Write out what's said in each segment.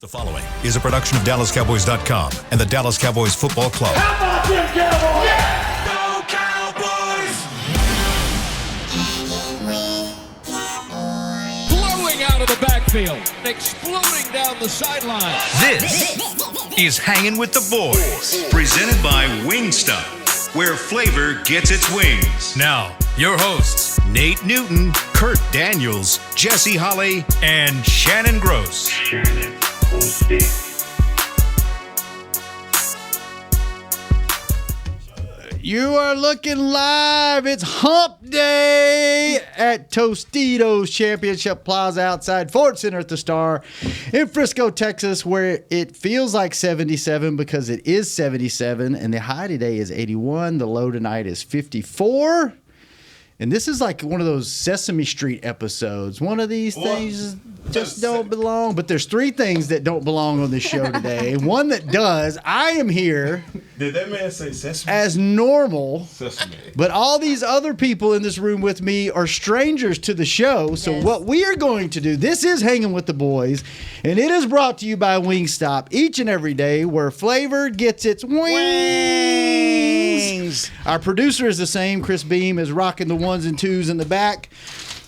The following is a production of DallasCowboys.com and the Dallas Cowboys Football Club. How about them Cowboys? Yeah! Go Cowboys! Blowing out of the backfield, exploding down the sideline. This is Hangin' with the Boys, presented by Wingstop, where flavor gets its wings. Now, your hosts, Nate Newton, Kurt Daniels, Jesse Holley, and Shannon Gross. You are looking live. It's Hump Day at Tostitos Championship Plaza outside Ford Center at the Star in Frisco, Texas, where it feels like 77 because it is 77, and the high today is 81. The low tonight is 54. And this is like one of those Sesame Street episodes. One of these things just don't belong. But there's three things that don't belong on this show today. One that does. I am here. Did that man say sesame? As normal. Sesame. But all these other people in this room with me are strangers to the show. So what we are going to do, this is Hanging with the Boys, and it is brought to you by Wingstop each and every day, where flavor gets its wings. Our producer is the same. Chris Beam is rocking the ones and twos in the back.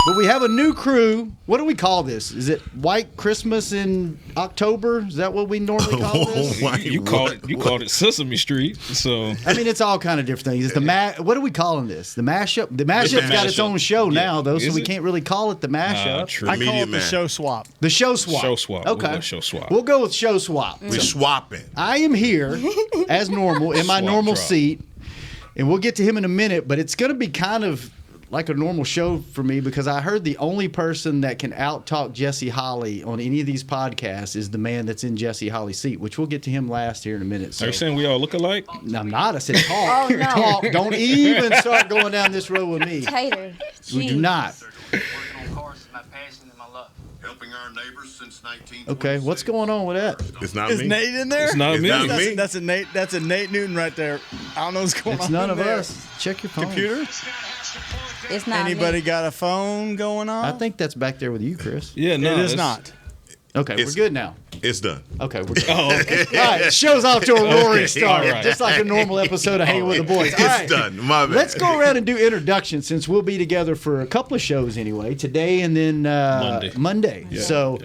But we have a new crew. What do we call this? Is it White Christmas in October? Is that what we normally call this? You called it Sesame Street. So I mean, it's all kind of different things. It's the what are we calling this? The mashup. The mashup's got its own show now, though, so we can't really call it the mashup. true. I call it the show swap. The show swap. Show swap. Okay. We'll go show swap. We'll go with show swap. We swapping. I am here as normal in my Swap normal drop. seat, and we'll get to him in a minute. But it's going to be kind of like a normal show for me because I heard the only person that can out-talk Jesse Holley on any of these podcasts is the man that's in Jesse Holley's seat, which we'll get to him last here in a minute. So. Are you saying we all look alike? No, I'm not. I said talk. Oh, no. Talk. Don't even start going down this road with me. Tater. We do not. Working on cars is my passion and my love. Helping our neighbors since 1926. Okay, what's going on with that? It's not Is me. Nate in there? It's not me. not me. That's a Nate. That's a Nate Newton right there. I don't know what's going It's on. none in of there. us. Check your phone. Computer. It's not Anybody me. got a phone going on? I think that's back there with you, Chris. Yeah, no. it is it's- not. Okay, we're It's- good now. It's done. Okay, we're good. Oh, okay. All right, show's off to a roaring start, all right. just like a normal episode of Hanging with the Boys. All right, It's done. My bad. let's go around and do introductions since we'll be together for a couple of shows anyway, today and then Monday. Yeah. So,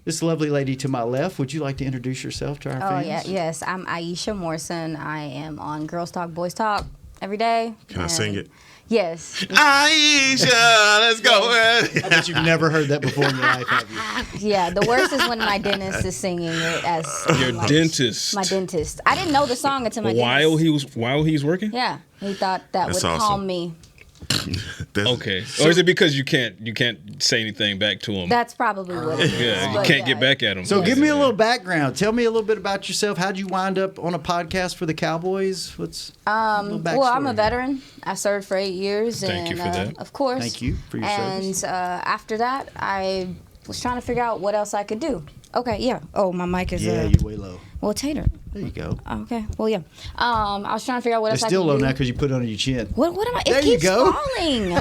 this lovely lady to my left, would you like to introduce yourself to our Oh, fans? yeah. Yes, I'm Aisha Morrison. I am on Girls Talk, Boys Talk every day. Can I sing it? Yes. Aisha, let's go. I bet you've never heard that before in your life, have you? Yeah, the worst is when my dentist is singing it as Your dentist. My dentist. I didn't know the song until my While dentist. he was working? Yeah, he thought that That's would awesome. calm me. Okay. Or is it because you can't say anything back to him? That's probably what it is. Yeah, you but can't yeah. get back at him. So, give me a little background. Tell me a little bit about yourself. How'd you wind up on a podcast for the Cowboys? What's a little Well, I'm a backstory? veteran. I served for 8 years. Thank you and, for that. Of course. Thank you for your and, service. after that, I was trying to figure out what else I could do. Okay, yeah. Oh, my mic is Yeah, you're way low. well, Tater. There you go. Okay. Well, yeah. I was trying to figure out what It's else still I could low do. now because you put it under your chin. What am I? There It you keeps go. falling.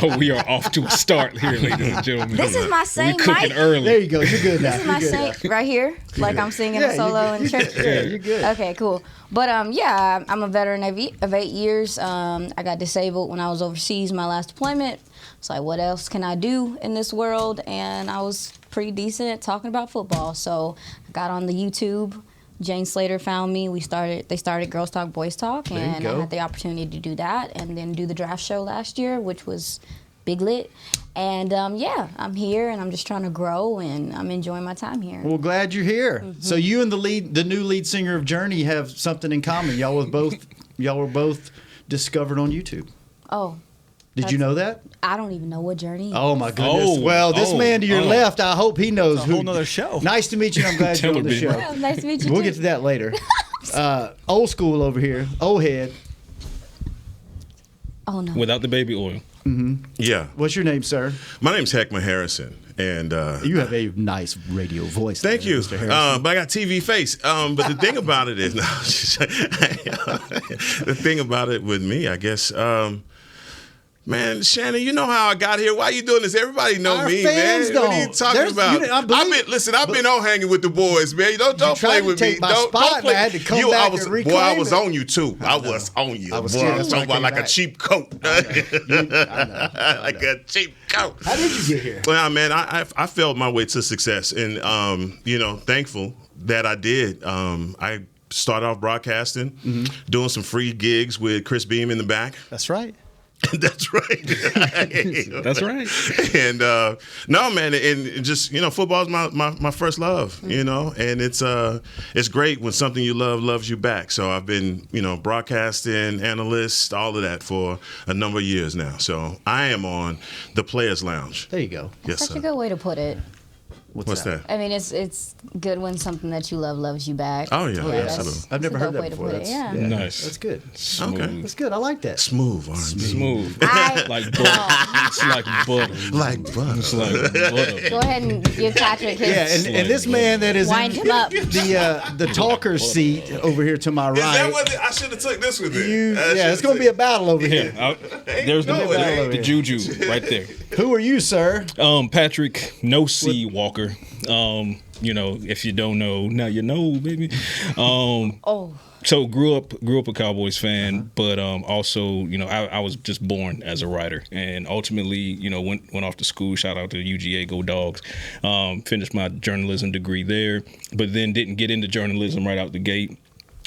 Oh, we are off to a start here, ladies and gentlemen. This is my same We cooking mic. early. There you go. You're good now. This is my You're good same right here, like I'm singing Yeah, a solo you're in church. Yeah, you're good. Okay, cool. But yeah, I'm a veteran of 8 years. I got disabled when I was overseas. My last deployment. It's like, what else can I do in this world? And I was pretty decent at talking about football, so I got on the YouTube. Jane Slater found me. They started Girls Talk, Boys Talk, There you and I go. had the opportunity to do that, and then do the draft show last year, which was big lit. And yeah, I'm here, and I'm just trying to grow, and I'm enjoying my time here. Well, glad you're here. Mm-hmm. So you and the new lead singer of Journey have something in common. Y'all were both discovered on YouTube. Oh, Did you know that? I don't even know what Journey is. Oh my goodness. Oh, well, this man to your left, I hope he knows It's a who. whole nother show. Nice to meet you. I'm glad you're on the show. Well, nice to meet you We'll too. get to that later. Old school over here. Old head. Oh no. Without the baby oil. Yeah. What's your name, sir? My name's Heckman Harrison. And You have a nice radio voice. thank there, you. Mr. Harrison. But I got TV face. But the thing about it is, the thing about it with me, I guess, Man, Shannon, you know how I got here. Why you doing this? Everybody know Our me, fans man. What are you don't. talking about? I've been on Hanging with the Boys, man. Don't play with me. Don't play. I had to come back and reclaim I was it. on you too. I was on you. I was boy, too. I was That's why talking I about came like a back. cheap coat. I know. Like a cheap coat. How did you get here? Well, man, I felt my way to success, and thankful that I did. I started off broadcasting, doing some free gigs with Chris Beam in the back. That's right. That's right. That's right. And no, man, and just football is my first love, and it's great when something you love loves you back. So I've been broadcasting, analyst, all of that for a number of years now. So I am on the Players Lounge. There you go. Yes, Such sir. a good way to put it. What's that? I mean, it's good when something that you love loves you back. Oh, yeah, that's- absolutely. I've never that's a heard dope that way to before. put it, yeah. Nice. That's good. Smooth. Okay. That's good. I like that. Smooth R&B. Smooth. I- Like butter. It's like butter. Like butter. It's like butter. Go ahead and give Patrick his. Yeah, and this man that is Wind in him up. the talker's seat over here to my Is that right. what I should have took this with me? It's going to be a battle over here. Yeah, there's no, it ain't. the juju right there. Who are you, sir? Patrick No C Walker. If you don't know, now you know, baby. So grew up a Cowboys fan, but also, I was just born as a writer, and ultimately, went off to school. Shout out to UGA, go Dogs. Finished my journalism degree there, but then didn't get into journalism right out the gate.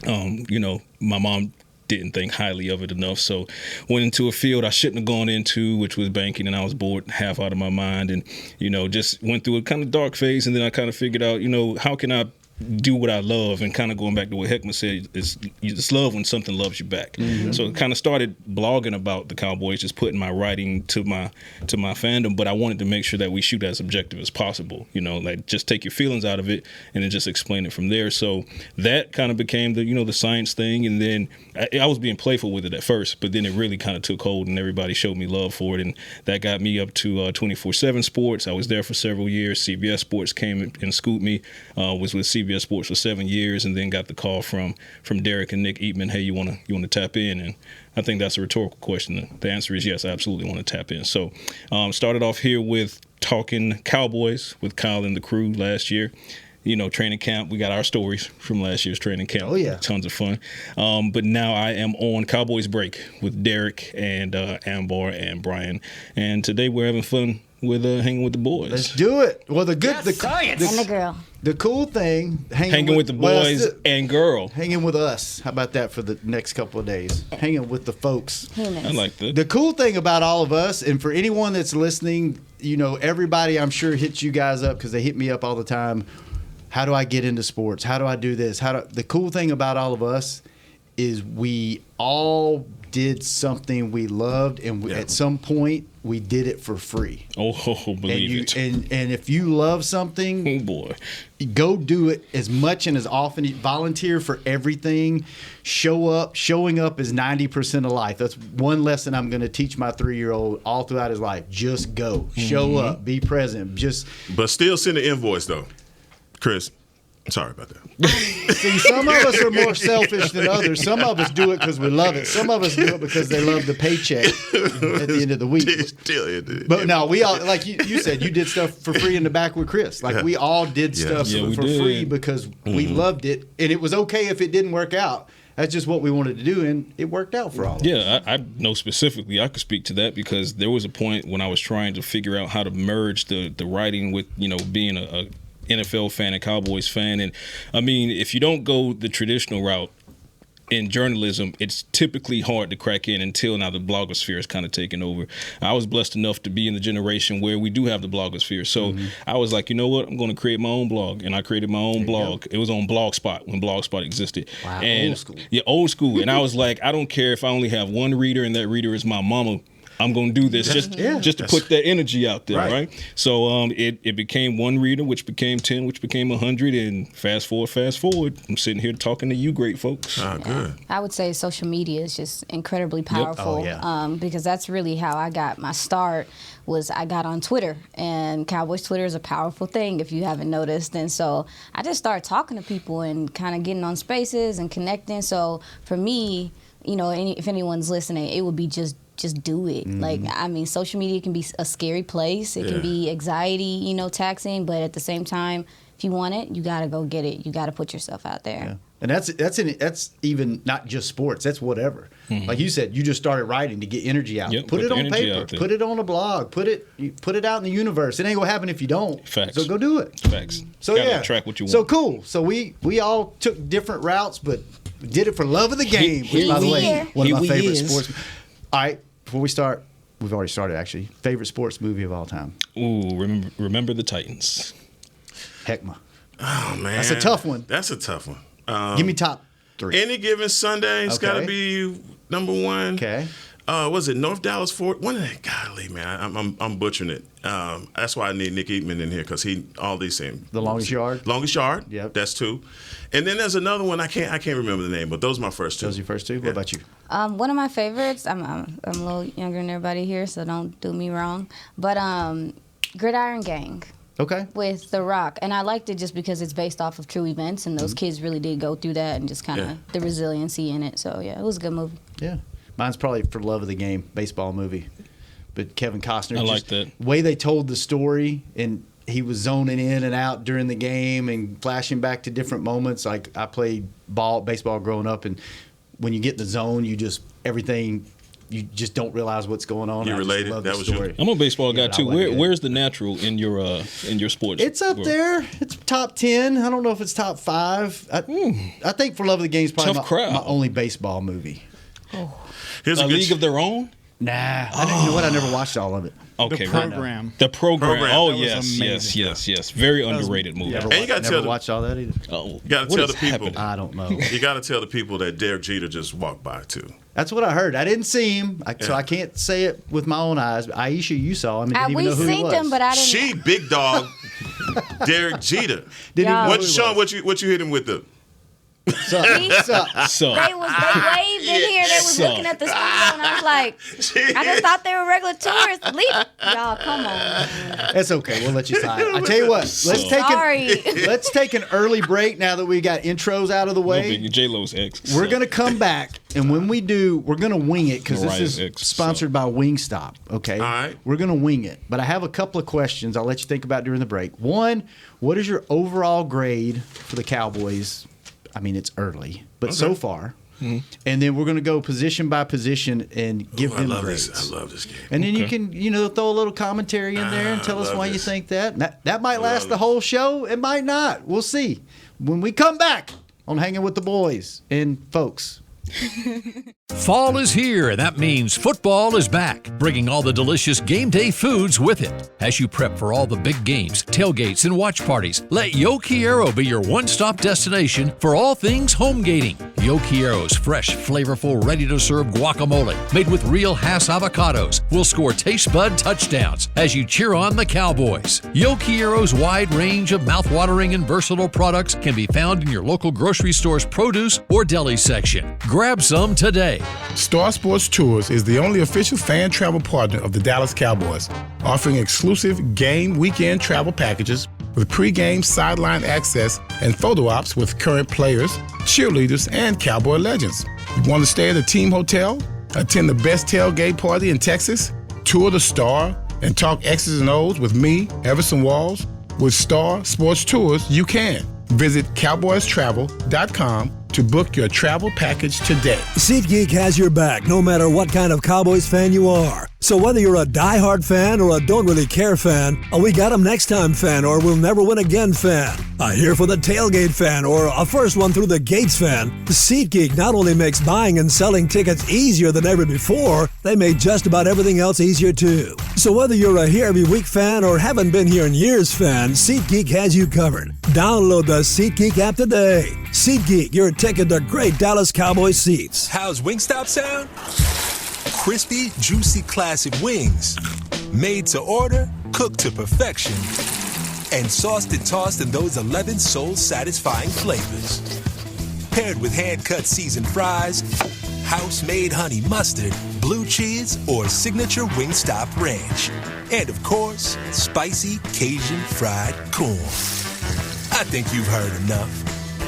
My mom didn't think highly of it enough, so went into a field I shouldn't have gone into, which was banking, and I was bored half out of my mind, and just went through a kind of dark phase, and then I kind of figured out, how can I do what I love, and kind of going back to what Heckman said, it's love when something loves you back. So I kind of started blogging about the Cowboys, just putting my writing to my fandom, but I wanted to make sure that we shoot as objective as possible, like just take your feelings out of it and then just explain it from there. So that kind of became the science thing, and then I was being playful with it at first, but then it really kind of took hold and everybody showed me love for it, and that got me up to 24/7 Sports. I was there for several years. CBS Sports came and scooped me, was with CBS Sports for 7 years, and then got the call from Derek and Nick Eatman, hey, you want to tap in? And I think that's a rhetorical question. The answer is yes, I absolutely want to tap in. So started off here with talking Cowboys with Kyle and the crew last year. Training camp, we got our stories from last year's training camp. Oh, yeah. Tons of fun. But now I am on Cowboys Break with Derek and Ambar and Brian. And today we're having fun with Hanging with the Boys. Let's do it. Well, And the girl. the cool thing, Hanging with the boys and girl. hanging with us. How about that for the next couple of days? Hanging with the folks. Humans. I like that. The cool thing about all of us, and for anyone that's listening, everybody I'm sure hits you guys up because they hit me up all the time. How do I get into sports? How do I do this? The cool thing about all of us is we all did something we loved, and at some point we did it for free. Oh, believe it. And if you love something, Oh boy. go do it as much and as often. Volunteer for everything. Show up. Showing up is 90% of life. That's one lesson I'm going to teach my 3-year-old all throughout his life. Just go. Show up. Be present. But still send an invoice though, Chris. Sorry about that. See, some of us are more selfish than others. Some of us do it because we love it. Some of us do it because they love the paycheck at the end of the week. But no, we all, like you said, you did stuff for free in the back with Chris. Like we all did stuff we for did. free because we loved it, and it was okay if it didn't work out. That's just what we wanted to do, and it worked out for all of us. Yeah, I know specifically. I could speak to that because there was a point when I was trying to figure out how to merge the writing with being a NFL fan and Cowboys fan. And I mean, if you don't go the traditional route in journalism, it's typically hard to crack in until now the blogosphere is kind of taken over. I was blessed enough to be in the generation where we do have the blogosphere. So I was like, you know what? I'm going to create my own blog. And I created my own blog. It was on Blogspot when Blogspot existed. Wow, and, old school. Yeah, old school. And I was like, I don't care if I only have one reader and that reader is my mama. I'm going to do this just to put that energy out there, right? So it became one reader, which became 10, which became 100, and fast forward, I'm sitting here talking to you great folks. Ah, good. I would say social media is just incredibly powerful. Oh, yeah. Because that's really how I got my start. Was I got on Twitter, and Cowboys Twitter is a powerful thing if you haven't noticed. And so I just started talking to people and kind of getting on spaces and connecting. So for me, if anyone's listening, it would be just just do it. Like, I mean, social media can be a scary place. It can be anxiety, taxing. But at the same time, if you want it, you got to go get it. You got to put yourself out there. Yeah. And that's even not just sports. That's whatever. Like you said, you just started writing to get energy out. Yep, put it the on energy paper. out there. Put it on a blog. Put it out in the universe. It ain't gonna happen if you don't. Facts. So go do it. Facts. So Gotta yeah, attract what you want. So cool. So we all took different routes, but did it for love of the game. Which, by the way, one of my favorite sports. All right, before we start, we've already started actually. Favorite sports movie of all time. Ooh, remember the Titans. Heckma. Oh man, That's a tough one. That's a tough one. Give me top 3. Any given Sunday, it's got to Okay. be number 1. Okay. Was it North Dallas Fort? One of that. Golly, man, I'm butchering it. That's why I need Nick Eatman in here because all these same. The Longest Yard. Longest Yard. Yep. That's 2. And then there's another one I can't remember the name, but those are my first 2. Those are your first 2. What about you? One of my favorites. I'm a little younger than everybody here, so don't do me wrong. But Gridiron Gang. Okay. With The Rock. And I liked it just because it's based off of true events, and those kids really did go through that and just kind of the resiliency in it. So, yeah, it was a good movie. Yeah. Mine's probably For Love of the Game, baseball movie. But Kevin Costner. I like that. The way they told the story, and he was zoning in and out during the game and flashing back to different moments. Like, I played baseball growing up, and when you get in the zone, you just don't realize what's going on. You I just related? love That the was you? story. I'm a baseball guy Yeah, too. I like it. Where's the natural in your sports? It's up world? there. It's top 10. I don't know if it's top 5. I think For Love of the Game is probably Tough crowd. my only baseball movie. Here's A a good League of Their Own. Nah. You know what? I never watched all of it. Okay, The right. program. The program. Program. Oh That was yes, amazing. yes. Very underrated movie. Never, And you gotta never tell the- watched all that either. Oh, You got to what tell is the people. happening? I don't know. You got to tell the people that Derek Jeter just walked by too. That's what I heard. I didn't see him, so I can't say it with my own eyes. Aisha, you saw him and didn't even We know who he seen was. them, but I didn't. She big dog, Derek Jeter. Didn't even know What who he Sean? was. What you hit him with the? Suck. Suck. So They waved in here. They was So- looking at the studio, and I was like, I just thought they were regular tourists. Leave, y'all, come on. It's okay. We'll let you slide. I tell you what. Sorry. Let's take an early break now that we got intros out of the way. J Lo's ex. We're gonna come back, and when we do, we're gonna wing it because this Mariah's is ex, sponsored by Wingstop. Okay, All right. We're gonna wing it, but I have a couple of questions. I'll let you think about during the break. One, what is your overall grade for the Cowboys? I mean, it's early, but so far. And then we're gonna go position by position and give I them love grades. this. I love this game. And then you can, throw a little commentary in there and tell us love why you this. think that. And that might last love the this. whole show. It might not. We'll see. When we come back on Hanging with the Boys and folks. Fall is here, and that means football is back, bringing all the delicious game day foods with it. As you prep for all the big games, tailgates, and watch parties, let Yo Quiero be your one-stop destination for all things home gating. Yo Quiero's fresh, flavorful, ready-to-serve guacamole made with real Hass avocados will score taste bud touchdowns as you cheer on the Cowboys. Yo Quiero's wide range of mouthwatering and versatile products can be found in your local grocery store's produce or deli section. Grab some today. Star Sports Tours is the only official fan travel partner of the Dallas Cowboys, offering exclusive game weekend travel packages with pre-game sideline access and photo ops with current players, cheerleaders, and Cowboy legends. You want to stay at a team hotel, attend the best tailgate party in Texas, tour the Star, and talk X's and O's with me, Everson Walls? With Star Sports Tours, you can. Visit cowboystravel.com to book your travel package today. SeatGeek has your back no matter what kind of Cowboys fan you are. So whether you're a diehard fan or a don't really care fan, a we got 'em next time fan or we'll never win again fan, a here for the tailgate fan or a first one through the gates fan, SeatGeek not only makes buying and selling tickets easier than ever before, they made just about everything else easier too. So whether you're a here every week fan or haven't been here in years fan, SeatGeek has you covered. Download the SeatGeek app today. SeatGeek, your ticket to great Dallas Cowboys seats. How's Wingstop sound? Crispy, juicy, classic wings. Made to order, cooked to perfection. And sauced and tossed in those 11 soul-satisfying flavors. Paired with hand-cut seasoned fries, house-made honey mustard, blue cheese, or signature Wingstop ranch. And of course, spicy Cajun fried corn. I think you've heard enough.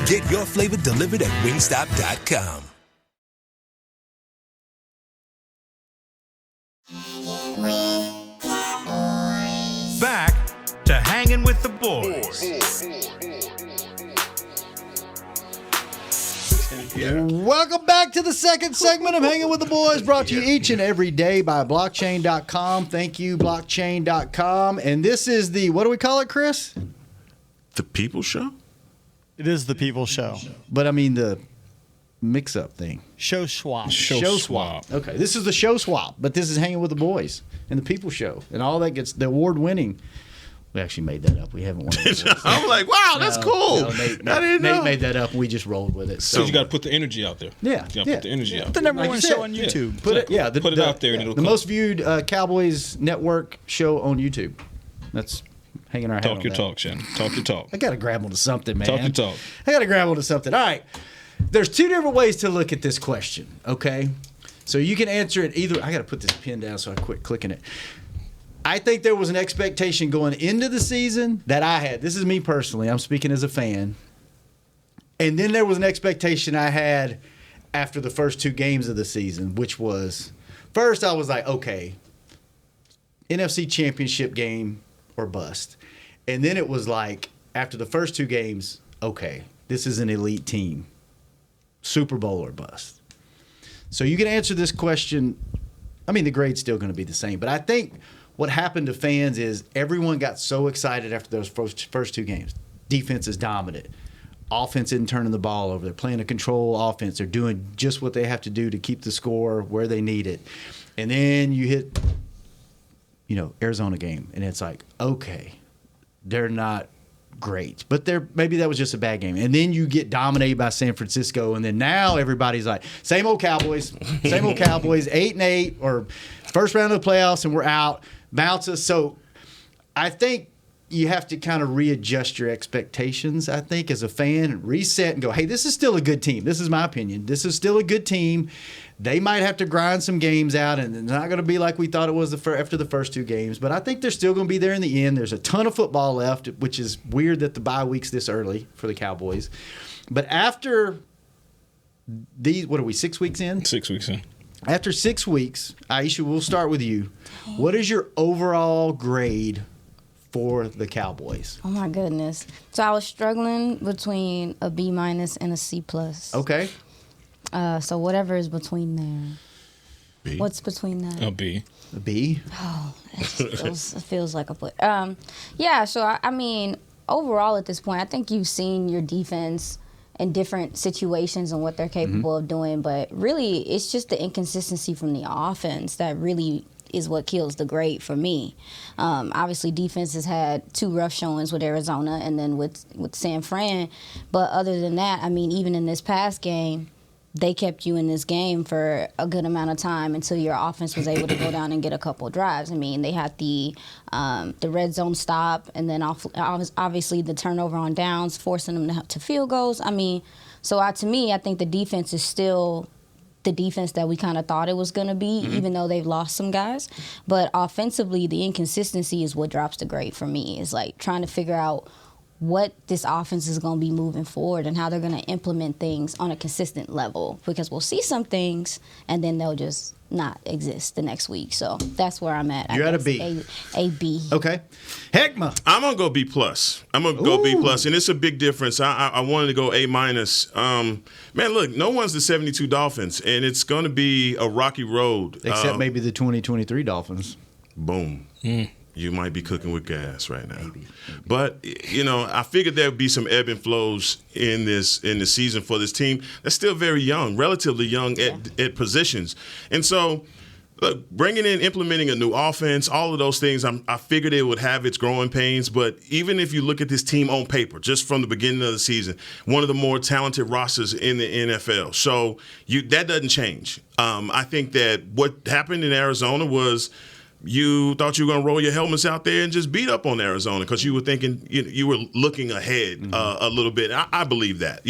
Get your flavor delivered at wingstop.com. Back to Hanging with the Boys. Welcome back to the second segment of Hanging with the Boys, brought to you each and every day by blockchain.com. Thank you, blockchain.com. And this is the, what do we call it, Chris? The People Show? It is the People Show. But I mean the mix-up thing. Show swap. Show swap. Okay, this is the show swap, but this is Hanging with the Boys and the People Show. And all that gets the award-winning. We actually made that up. We haven't won it. I'm like, wow, that's cool. No, Nate made that up, and we just rolled with it. So you got to put the energy out there. Yeah, You got to put the energy out The there. number one show on YouTube. Put it out there, and it'll the come. most viewed Cowboys Network show on YouTube. That's hanging our hat on Talk your that. talk, Shannon. Talk your talk. I got to grab onto something, man. Talk your talk. I got to grab onto something. All right. There's two different ways to look at this question, okay? So you can answer it either. I got to put this pen down so I quit clicking it. I think there was an expectation going into the season that I had. This is me personally. I'm speaking as a fan. And then there was an expectation I had after the first two games of the season, which was, first I was like, okay, NFC Championship game or bust. And then it was like, after the first two games, okay, this is an elite team. Super Bowl or bust. So you can answer this question. I mean, the grade's still going to be the same. But I think what happened to fans is everyone got so excited after those first two games. Defense is dominant. Offense isn't turning the ball over. They're playing a control offense. They're doing just what they have to do to keep the score where they need it. And then you hit, Arizona game, and it's like, okay, they're not great. But maybe that was just a bad game. And then you get dominated by San Francisco, and then now everybody's like, same old Cowboys, 8-8, or first round of the playoffs, and we're out. Bounce us. So I think you have to kind of readjust your expectations, I think, as a fan, and reset and go, hey, this is still a good team. This is my opinion. This is still a good team. They might have to grind some games out, and it's not going to be like we thought it was after the first two games. But I think they're still going to be there in the end. There's a ton of football left, which is weird that the bye week's this early for the Cowboys. But after these, what are we, 6 weeks in? 6 weeks in. After 6 weeks, Aisha, we'll start with you. What is your overall grade for the Cowboys? Oh my goodness! So I was struggling between a B- and a C+. Okay. So whatever is between there. B. What's between that? A B. A B? Oh, it feels like a foot. Yeah. So I mean, overall at this point, I think you've seen your defense in different situations and what they're capable of doing. But really, it's just the inconsistency from the offense that really is what kills the grade for me. Obviously, defense has had two rough showings with Arizona and then with San Fran. But other than that, I mean, even in this past game, they kept you in this game for a good amount of time until your offense was able to go down and get a couple of drives. I mean, they had the red zone stop, and then obviously the turnover on downs, forcing them to field goals. I mean, so to me, I think the defense is still the defense that we kind of thought it was going to be, even though they've lost some guys. But offensively, the inconsistency is what drops the grade for me. It's like trying to figure out what this offense is going to be moving forward and how they're going to implement things on a consistent level, because we'll see some things and then they'll just not exist the next week. So that's where I'm at. You're at a B. A B. Okay. Heckma. I'm gonna go B+. I'm gonna go B+, and it's a big difference. I wanted to go A-. Man, look, no one's the 72 Dolphins, and it's gonna be a rocky road. Except maybe the 2023 Dolphins. Boom. You might be cooking with gas right now. Maybe. But, I figured there would be some ebb and flows in the season for this team that's still very young, relatively young at positions. And so, look, implementing a new offense, all of those things, I figured it would have its growing pains. But even if you look at this team on paper, just from the beginning of the season, one of the more talented rosters in the NFL. So that doesn't change. I think that what happened in Arizona was you thought you were going to roll your helmets out there and just beat up on Arizona because you were thinking you were looking ahead a little bit. I believe that,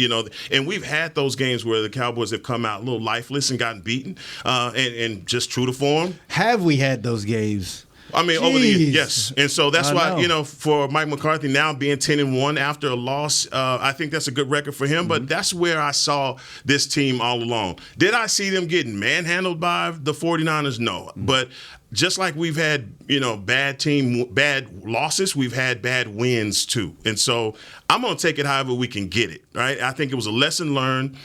and we've had those games where the Cowboys have come out a little lifeless and gotten beaten and just true to form. Have we had those games? I mean, over the Jeez. yes, and so that's I why know. for Mike McCarthy now being 10-1 after a loss, I think that's a good record for him. But that's where I saw this team all along. Did I see them getting manhandled by the 49ers? No, but just like we've had bad losses, we've had bad wins too, and so I'm going to take it however we can get it. Right? I think it was a lesson learned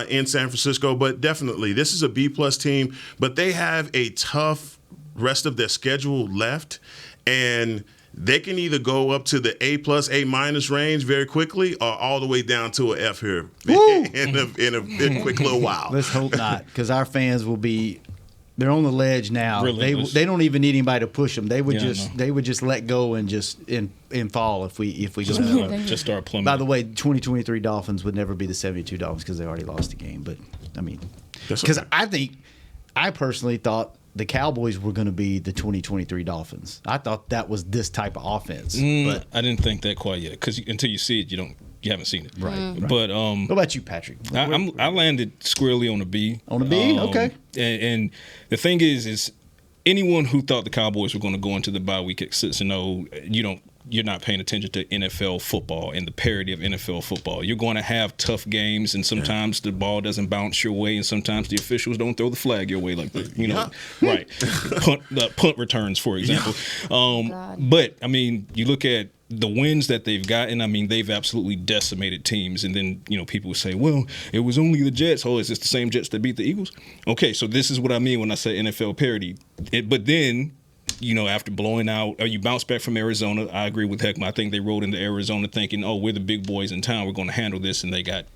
in San Francisco, but definitely this is a B+ team, but they have a tough rest of their schedule left, and they can either go up to the A+, A- range very quickly, or all the way down to an F here in a quick little while. Let's hope not, because our fans will be. They're on the ledge now. Relentless. They don't even need anybody to push them. They would Yeah, I just know. they would just let go and just and fall if we Just, go that way. just start plummeting. By the way, 2023 Dolphins would never be the 72 Dolphins because they already lost the game. But I mean, because I personally thought the Cowboys were going to be the 2023 Dolphins. I thought that was this type of offense. But I didn't think that quite yet, because until you see it, you haven't seen it. Right. But what about you, Patrick? I landed squarely on a B. On a B? Okay. And the thing is anyone who thought the Cowboys were going to go into the bye week at 6-0, you're not paying attention to NFL football and the parity of NFL football. You're going to have tough games, and sometimes the ball doesn't bounce your way, and sometimes the officials don't throw the flag your way, like right? Punt returns, for example. But I mean, you look at the wins that they've gotten. I mean, they've absolutely decimated teams. And then, people would say, well, it was only the Jets. Oh, is this the same Jets that beat the Eagles? Okay, so this is what I mean when I say NFL parity. But then, after blowing out, or you bounce back from Arizona, I agree with Heckma. I think they rode into Arizona thinking, oh, we're the big boys in town. We're going to handle this. And they got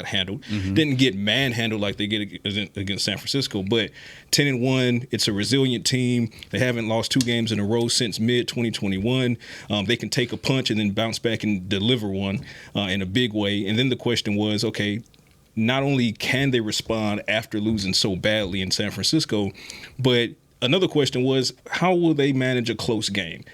handled. Didn't get manhandled like they get against San Francisco, but 10-1. It's a resilient team. They haven't lost 2 games in a row since mid-2021. They can take a punch and then bounce back and deliver one in a big way. And then the question was, okay, not only can they respond after losing so badly in San Francisco, but another question was, how will they manage a close game?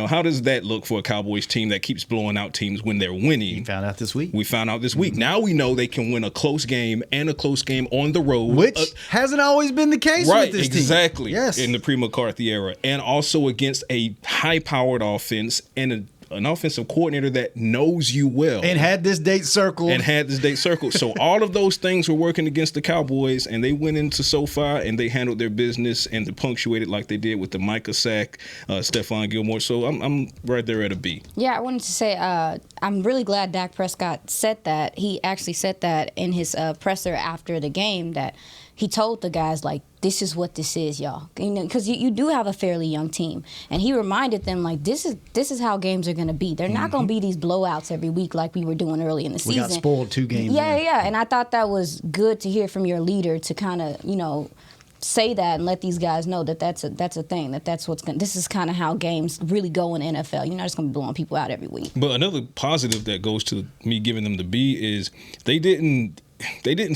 How does that look for a Cowboys team that keeps blowing out teams when they're winning? We found out this week. Now we know they can win a close game and a close game on the road. Which hasn't always been the case with this team. Exactly. Yes. In the pre-McCarthy era. And also against a high-powered offense and an offensive coordinator that knows you well. And had this date circled. So all of those things were working against the Cowboys, and they went into SoFi and they handled their business and they punctuated like they did with the Micah sack, Stephon Gilmore. So I'm right there at a B. Yeah, I wanted to say I'm really glad Dak Prescott said that. He actually said that in his presser after the game, that he told the guys, like, this is what this is, y'all. Because you do have a fairly young team. And he reminded them, like, this is how games are going to be. They're not going to be these blowouts every week like we were doing early in the season. We got spoiled 2 games. Yeah. And I thought that was good to hear from your leader, to kind of, say that and let these guys know that that's a thing, that's what's going. This is kind of how games really go in NFL. You're not just going to be blowing people out every week. But another positive that goes to me giving them the B is they didn't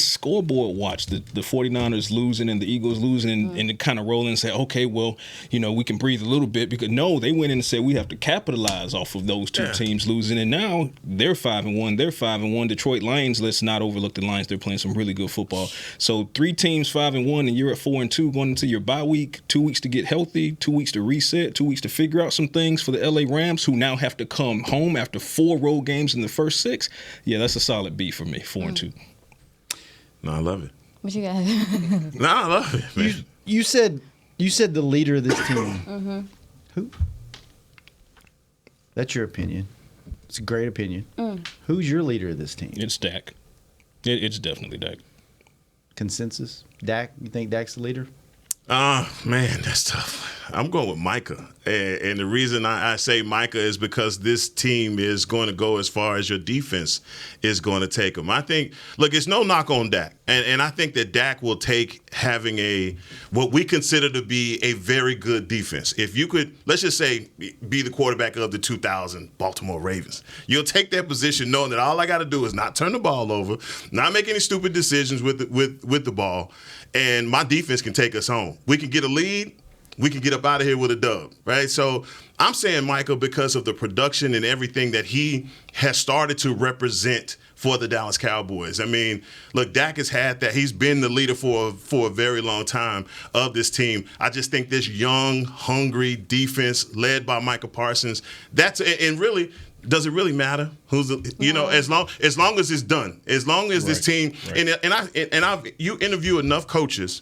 scoreboard watch the 49ers losing and the Eagles losing and kind of roll in and say, okay, well, we can breathe a little bit, because no, they went in and said we have to capitalize off of those 2 teams losing, and now they're 5-1. They're 5-1. Detroit Lions, let's not overlook the Lions. They're playing some really good football. So 3 teams 5-1, and you're at 4-2 going into your bye week. 2 weeks to get healthy, 2 weeks to reset, 2 weeks to figure out some things for the LA Rams, who now have to come home after 4 road games in the first 6. Yeah, that's a solid B for me. 4-2. No, I love it. What you got? No, I love it, man. You said the leader of this team. Who? That's your opinion. It's a great opinion. Who's your leader of this team? It's Dak. It's definitely Dak. Consensus? Dak? You think Dak's the leader? Man, that's tough. I'm going with Micah. And the reason I say Micah is because this team is going to go as far as your defense is going to take them. I think, look, it's no knock on Dak. And I think that Dak will take having what we consider to be a very good defense. If you could, let's just say, be the quarterback of the 2000 Baltimore Ravens, you'll take that position knowing that all I got to do is not turn the ball over, not make any stupid decisions with the ball, and my defense can take us home. We can get a lead. We can get up out of here with a dub, right? So I'm saying Michael because of the production and everything that he has started to represent for the Dallas Cowboys. I mean, look, Dak has had that. He's been the leader for a very long time of this team. I just think this young, hungry defense led by Micah Parsons, and really, does it really matter who's as long as it's done, as long as this team you interview enough coaches.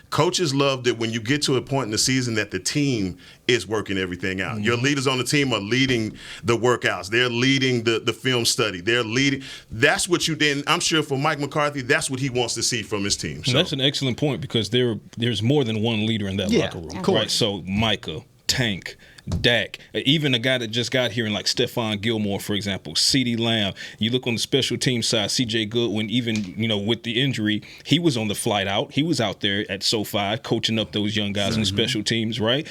Coaches love that when you get to a point in the season that the team is working everything out. Your leaders on the team are leading the workouts. They're leading the film study. They're leading. That's what I'm sure for Mike McCarthy, that's what he wants to see from his team. So. That's an excellent point because there's more than one leader in that locker room. Right? So Micah, Tank, Dak, even a guy that just got here, like Stephon Gilmore, for example, CeeDee Lamb. You look on the special team side, C.J. Goodwin, even with the injury, he was on the flight out. He was out there at SoFi coaching up those young guys in special teams, right?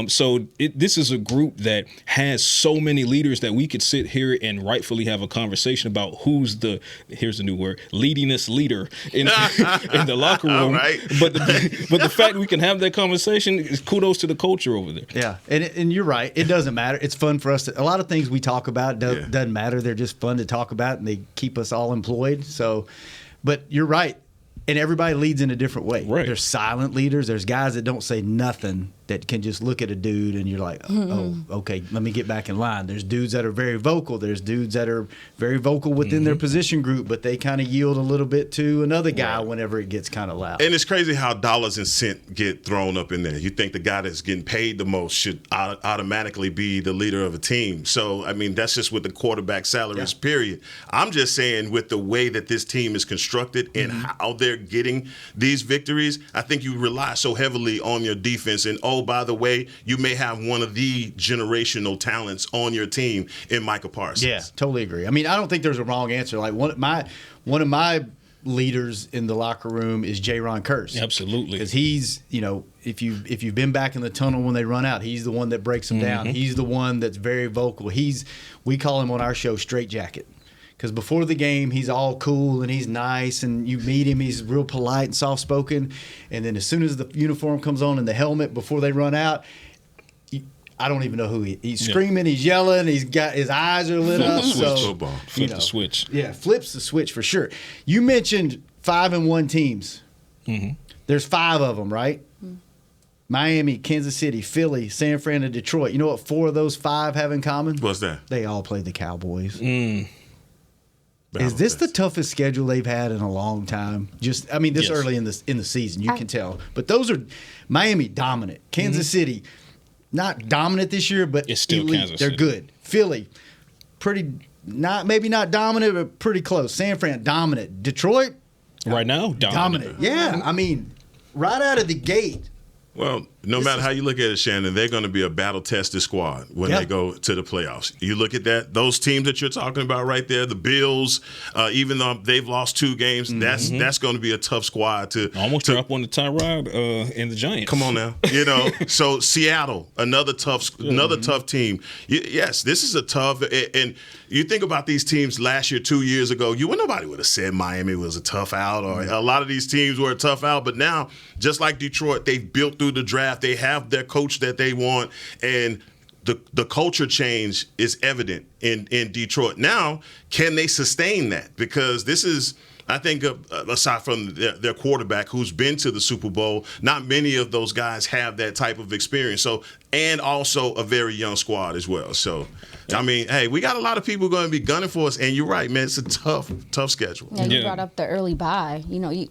So this is a group that has so many leaders that we could sit here and rightfully have a conversation about who's here's the new word, leadingest leader in the locker room. Right. But the fact we can have that conversation is kudos to the culture over there. Yeah, and you're right. It doesn't matter. It's fun for us. A lot of things we talk about doesn't matter. They're just fun to talk about, and they keep us all employed. So, but you're right. And everybody leads in a different way. Right. There's silent leaders. There's guys that don't say nothing that can just look at a dude and you're like, oh, okay, let me get back in line. There's dudes that are very vocal. There's dudes that are very vocal within their position group, but they kind of yield a little bit to another guy whenever it gets kind of loud. And it's crazy how dollars and cents get thrown up in there. You think the guy that's getting paid the most should automatically be the leader of a team. So, I mean, that's just with the quarterback salaries, period. I'm just saying with the way that this team is constructed and how they're getting these victories, I think you rely so heavily on your defense. And, by the way, you may have one of the generational talents on your team in Micah Parsons. Yeah, totally agree. I mean, I don't think there's a wrong answer. Like one of my leaders in the locker room is Jaron Kearse. Absolutely. Because he's, if you've been back in the tunnel when they run out, he's the one that breaks them down. He's the one that's very vocal. We call him on our show Straight Jacket. Because before the game, he's all cool and he's nice, and you meet him, he's real polite and soft-spoken. And then as soon as the uniform comes on and the helmet before they run out, I don't even know who he's screaming, he's yelling, he's got his eyes are lit up. Flip the switch. Yeah, flips the switch for sure. You mentioned 5-1 teams. There's 5 of them, right? Miami, Kansas City, Philly, San Fran, and Detroit. You know what 4 of those 5 have in common? What's that? They all played the Cowboys. Is this the toughest schedule they've had in a long time? This early in the season, you can tell. But those are Miami dominant. Kansas City, not dominant this year, but it's still elite. Kansas They're City. good. Philly, maybe not dominant, but pretty close. San Fran, dominant. Detroit, right now, dominant. Yeah, I mean, right out of the gate. Well, no matter how you look at it, Shannon, they're going to be a battle-tested squad when they go to the playoffs. You look at that; those teams that you're talking about right there, the Bills, even though they've lost 2 games, that's going to be a tough squad to almost drop on the Tyrod and the Giants. Come on now, So Seattle, another tough team. Yes, this is a tough. And you think about these teams last year, 2 years ago, nobody would have said Miami was a tough out, or a lot of these teams were a tough out. But now, just like Detroit, they've built through the draft. They have their coach that they want, and the culture change is evident in Detroit. Now, can they sustain that? Because this is, I think, aside from their quarterback who's been to the Super Bowl, not many of those guys have that type of experience. So, and also a very young squad as well. So, I mean, hey, we got a lot of people going to be gunning for us, and you're right, man. It's a tough schedule. Yeah, you brought up the early bye.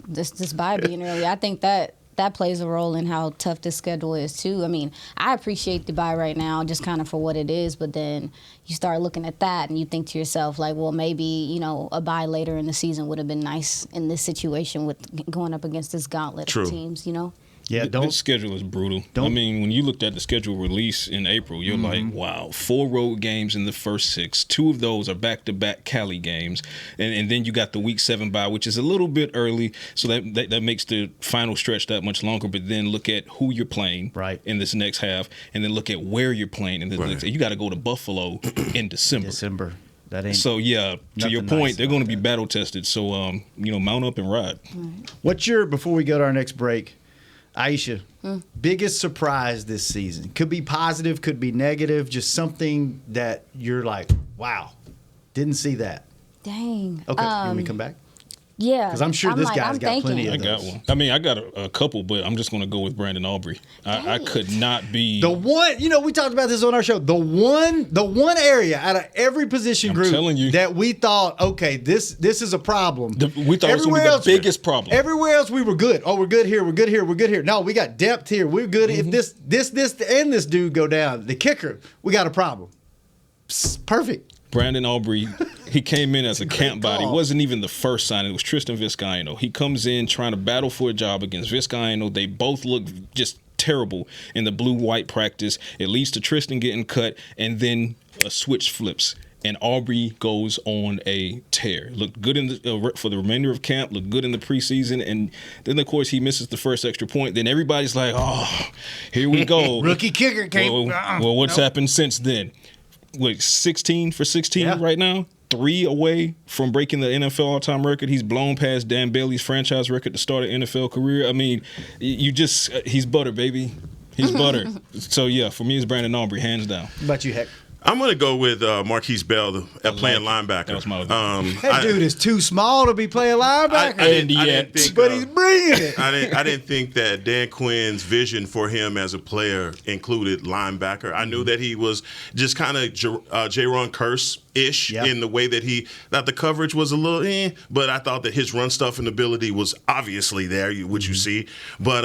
This bye being early. I think that plays a role in how tough this schedule is too. I mean, I appreciate the bye right now just kind of for what it is, but then you start looking at that and you think to yourself, like, well, maybe, a bye later in the season would have been nice in this situation with going up against this gauntlet of teams, Yeah, the schedule is brutal. I mean, when you looked at the schedule release in April, you're like, wow, 4 road games in the first 6. 2 of those are back-to-back Cali games. And then you got the Week 7 bye, which is a little bit early, so that makes the final stretch that much longer. But then look at who you're playing in this next half, and then look at where you're playing in this next half. You got to go to Buffalo in December. That ain't so, yeah, to your point, nice they're going to be battle-tested. So, mount up and ride. What's before we go to our next break, Aisha, biggest surprise this season? Could be positive, could be negative, just something that you're like, wow, didn't see that. Dang. Okay, can we come back? Yeah. Because I'm sure this guy's got plenty of I got those. one. I mean, I got a couple, but I'm just going to go with Brandon Aubrey. I could not be The one, we talked about this on our show. The one area out of every position group that we thought, okay, this is a problem. We thought it was going to be the biggest problem. Everywhere else we were good. Oh, we're good here. We're good here. We're good here. No, we got depth here. We're good. If this and this dude go down, the kicker, we got a problem. Psst, perfect. Brandon Aubrey, he came in as a camp body. It wasn't even the first signing. It was Tristan Vizcaino. He comes in trying to battle for a job against Vizcaino. They both look just terrible in the blue-white practice. It leads to Tristan getting cut, and then a switch flips. And Aubrey goes on a tear. Looked good in for the remainder of camp, looked good in the preseason, and then, of course, he misses the first extra point. Then everybody's like, oh, here we go. Rookie kicker came. Well, what's happened since then? 16 for 16 right now, 3 away from breaking the NFL all-time record. He's blown past Dan Bailey's franchise record to start an NFL career. I mean, he's butter, baby. He's butter. So, yeah, for me, it's Brandon Aubrey, hands down. What about you, Heck? I'm going to go with Marquise Bell playing linebacker. That was my that dude is too small to be playing linebacker. I didn't think, but he's bringing it. I didn't think that Dan Quinn's vision for him as a player included linebacker. I knew that he was just kind of Jaron Kearse-ish in the way that the coverage was a little but I thought that his run stuffing ability was obviously there, which you see. But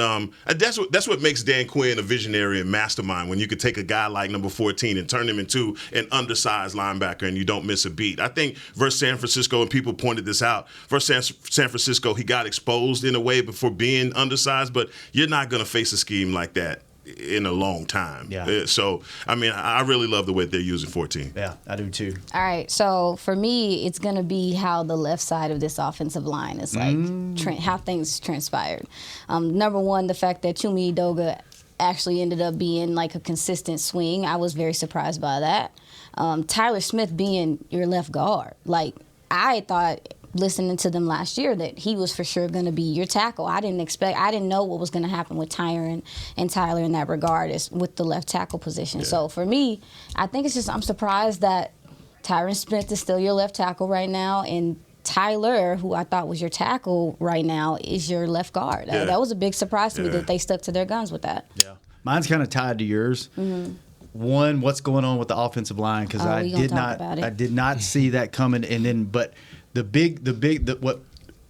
that's what makes Dan Quinn a visionary and mastermind, when you could take a guy like number 14 and turn him into an undersized linebacker and you don't miss a beat. I think versus San Francisco, and people pointed this out, versus San Francisco, he got exposed in a way before being undersized, but you're not going to face a scheme like that in a long time. Yeah. So, I mean, I really love the way they're using 14. Yeah, I do too. All right, so for me, it's going to be how the left side of this offensive line is how things transpired. Number one, the fact that Chuma Edoga actually ended up being like a consistent swing. I was very surprised by that. Tyler Smith being your left guard. Like, I thought, listening to them last year, that he was for sure going to be your tackle. I didn't know what was going to happen with Tyron and Tyler in that regard with the left tackle position. Yeah. So for me, I think I'm surprised that Tyron Smith is still your left tackle right now, and Tyler, who I thought was your tackle right now, is your left guard. Yeah. That was a big surprise to me that they stuck to their guns with that. Yeah, mine's kind of tied to yours. Mm-hmm. One, what's going on with the offensive line? Because I did not see that coming. And then, but what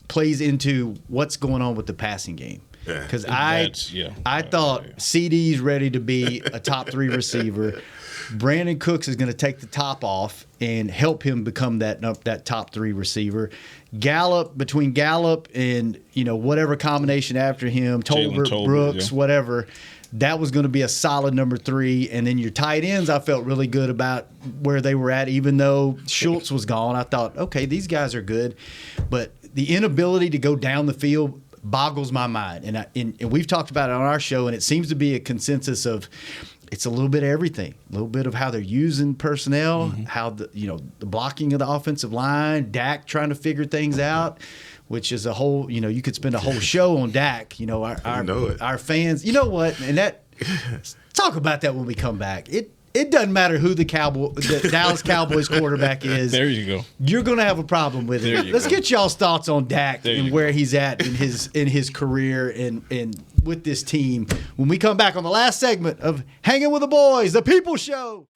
plays into what's going on with the passing game. Because I thought CD's ready to be a top 3 receiver. Brandon Cooks is going to take the top off and help him become that top 3 receiver. Between Gallup and whatever combination after him, Tolbert, Brooks, whatever, that was going to be a solid number 3. And then your tight ends, I felt really good about where they were at, even though Schultz was gone. I thought, okay, these guys are good, but the inability to go down the field boggles my mind. And we've talked about it on our show, and it seems to be a consensus of it's a little bit of everything, a little bit of how they're using personnel, how the blocking of the offensive line, Dak trying to figure things out, which is a whole, you could spend a whole show on Dak. Our fans, you know what, and talk about that when we come back. It doesn't matter who the Dallas Cowboys quarterback is. There you go. You're going to have a problem with it. Let's get y'all's thoughts on Dak and where he's at in his career and with this team when we come back on the last segment of Hanging with the Boys, the People Show.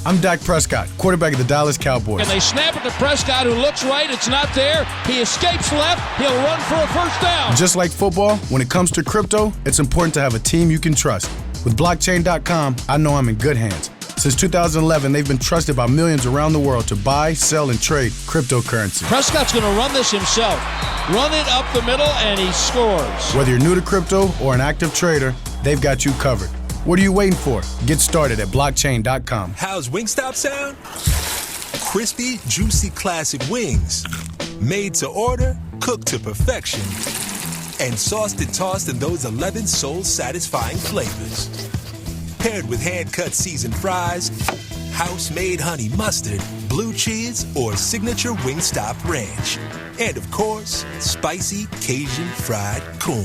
I'm Dak Prescott, quarterback of the Dallas Cowboys. And they snap it to Prescott, who looks right. It's not there. He escapes left. He'll run for a first down. Just like football, when it comes to crypto, it's important to have a team you can trust. With blockchain.com, I know I'm in good hands. Since 2011, they've been trusted by millions around the world to buy, sell, and trade cryptocurrency. Prescott's going to run this himself. Run it up the middle, and he scores. Whether you're new to crypto or an active trader, they've got you covered. What are you waiting for? Get started at blockchain.com. How's Wingstop sound? Crispy, juicy, classic wings. Made to order, cooked to perfection. And sauced and tossed in those 11 soul-satisfying flavors. Paired with hand-cut seasoned fries, house-made honey mustard, blue cheese, or signature Wingstop ranch. And, of course, spicy Cajun fried corn.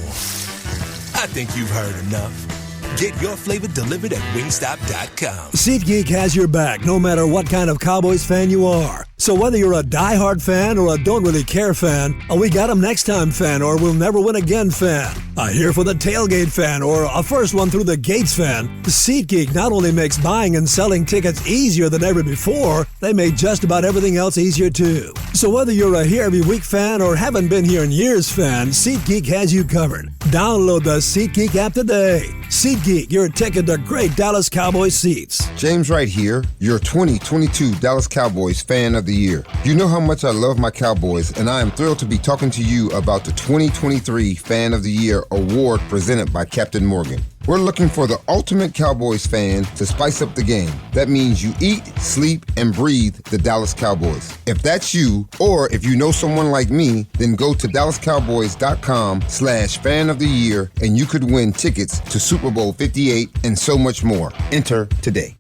I think you've heard enough. Get your flavor delivered at wingstop.com. SeatGeek has your back no matter what kind of Cowboys fan you are. So whether you're a diehard fan or a don't really care fan, a we got 'em next time fan or we'll never win again fan, a here for the tailgate fan or a first one through the gates fan, SeatGeek not only makes buying and selling tickets easier than ever before, they made just about everything else easier too. So whether you're a here every week fan or haven't been here in years fan, SeatGeek has you covered. Download the SeatGeek app today. SeatGeek, your ticket to great Dallas Cowboys seats. James Wright here, your 2022 Dallas Cowboys Fan of the Year. You know how much I love my Cowboys, and I am thrilled to be talking to you about the 2023 Fan of the Year award presented by Captain Morgan. We're looking for the ultimate Cowboys fan to spice up the game. That means you eat, sleep, and breathe the Dallas Cowboys. If that's you, or if you know someone like me, then go to DallasCowboys.com/fan of the year, and you could win tickets to Super Bowl 58 and so much more. Enter today.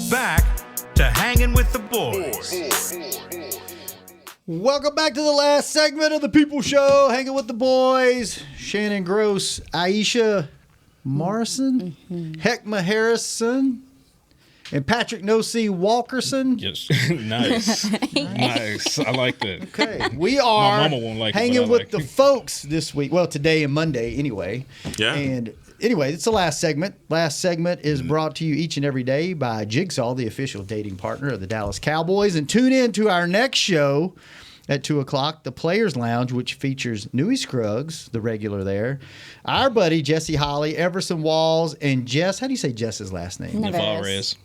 Back to Hangin' with the Boys. Welcome back to the last segment of the People Show, Hanging with the Boys. Shannon Gross, Aisha Morrison, Heckma Harrison, and Patrick No-C Walkerson. Yes, nice, nice. I like that. Okay, we are My mama won't like hanging it, but I with like the it. folks this week. Well, today and Monday, anyway. Yeah. And anyway, it's the last segment. Last segment is brought to you each and every day by Jigsaw, the official dating partner of the Dallas Cowboys. And tune in to our next show at 2 o'clock, the Players Lounge, which features Newey Scruggs, the regular there, our buddy Jesse Holly, Everson Walls, and Jess. How do you say Jess's last name? Navarez.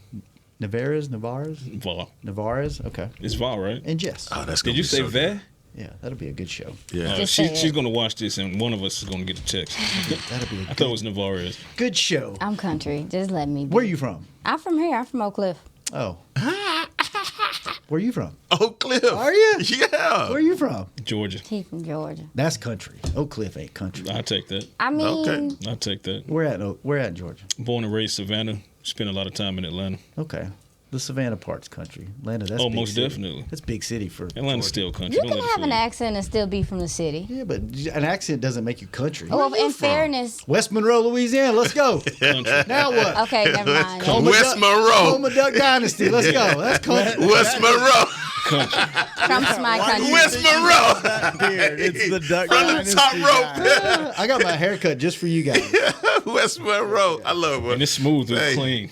Navarez? Navarez? Okay. It's Val, right? And Jess. Oh, that's Did you say Ve? Yeah, that'll be a good show. Yeah. She's going to watch this, and one of us is going to get a text. That'll be a I thought it was Navarez. good show. I'm country. Just let me be. Where are you from? I'm from here. I'm from Oak Cliff. Oh. Where are you from? Oak Cliff. Are you? Yeah. Where are you from? Georgia. He from Georgia. That's country. Oak Cliff ain't country. I take that. I mean, I take that. Where at Georgia? Born and raised Savannah. Spent a lot of time in Atlanta. Okay. The Savannah part's country. Atlanta, that's Oh, big most city. definitely. That's big city for Atlanta's Georgia. still country. you Don't can let it have an fool you. accent and still be from the city. Yeah, but an accent doesn't make you country. Well, in fairness, West Monroe, Louisiana. Let's go. Now what? okay, never mind. West Monroe. Home of Duck Dynasty. Let's go. That's country. West Monroe. Trump's my country. West Monroe. It's the Duck From the Dynasty top guy. rope. I got my haircut just for you guys. West Monroe. I love it. And it's smooth and clean.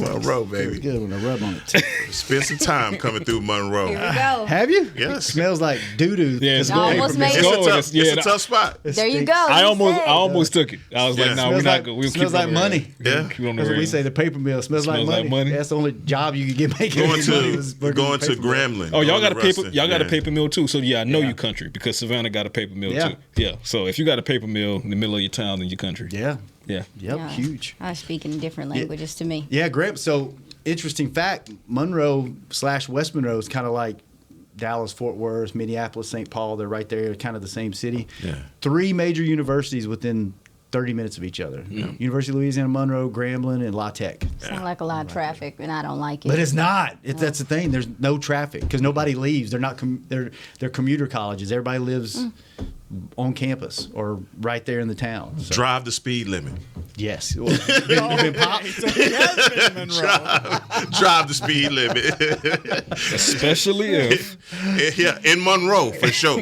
Monroe, It's baby. good when I rub on it. Too. Spend some time coming through Monroe. Here we go. Have you? Yes. It smells like doo-doo. Yeah, it's I almost made It's it. a tough, Yeah, it's a tough spot. There you go. I you almost said. I almost took it. I was Yeah. like, no, we're Smells not like- going. We'll smells keep it like on the money. radar. Yeah. Keep it on the That's what we radar. say. The paper mill smells like money. That's the only job you can get making. Going any money was to working going in the to paper mill. Grambling. Oh, y'all going got to a paper. Ruston. Y'all got a Yeah. paper mill too. So yeah, I know Yeah. you country because Savannah got a paper mill Yeah. too. Yeah. So if you got a paper mill in the middle of your town, then you country. Yeah. Yeah. Yep. Yeah. Huge. I speak in different languages to me. Yeah, Graham. So interesting fact: Monroe/West Monroe is kind of like Dallas, Fort Worth, Minneapolis, St. Paul. They're right there, kind of the same city. Yeah. 3 major universities within 30 minutes of each other. University of Louisiana Monroe, Grambling, and La Tech. Sound like a lot of traffic, and I don't like it. But it's not. That's the thing. There's no traffic because nobody leaves. They're not. They're commuter colleges. Everybody lives on campus or right there in the town. So, Drive the speed limit. yes. Well, you've been popped. Drive the speed limit. Especially if Yeah, in Monroe for sure.